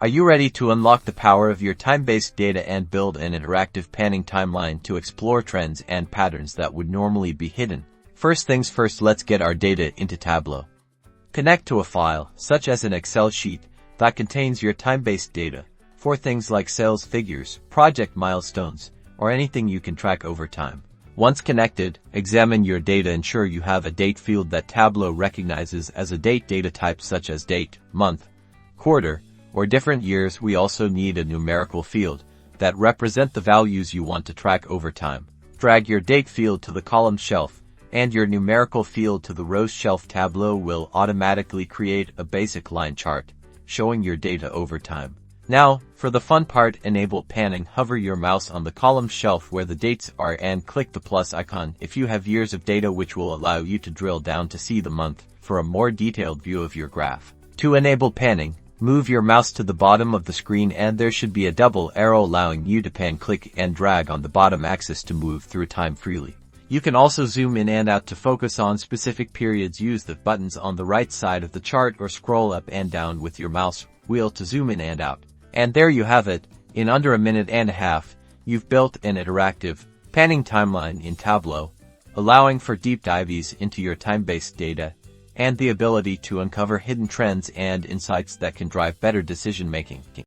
Are you ready to unlock the power of your time-based data and build an interactive panning timeline to explore trends and patterns that would normally be hidden? First things first, let's get our data into Tableau. Connect to a file, such as an Excel sheet, that contains your time-based data for things like sales figures, project milestones, or anything you can track over time. Once connected, examine your data. Ensure you have a date field that Tableau recognizes as a date data type such as date, month, quarter, or different years. We also need a numerical field that represent the values you want to track over time. Drag your date field to the column shelf and your numerical field to the rows shelf. Tableau will automatically create a basic line chart showing your data over time. Now, for the fun part, enable panning. Hover your mouse on the column shelf where the dates are and click the plus icon if you have years of data, which will allow you to drill down to see the month for a more detailed view of your graph. To enable panning, move your mouse to the bottom of the screen and there should be a double arrow allowing you to pan. Click and drag on the bottom axis to move through time freely. You can also zoom in and out to focus on specific periods. Use the buttons on the right side of the chart or scroll up and down with your mouse wheel to zoom in and out. And there you have it. In under a minute and a half, you've built an interactive panning timeline in Tableau, allowing for deep dives into your time-based data and the ability to uncover hidden trends and insights that can drive better decision-making.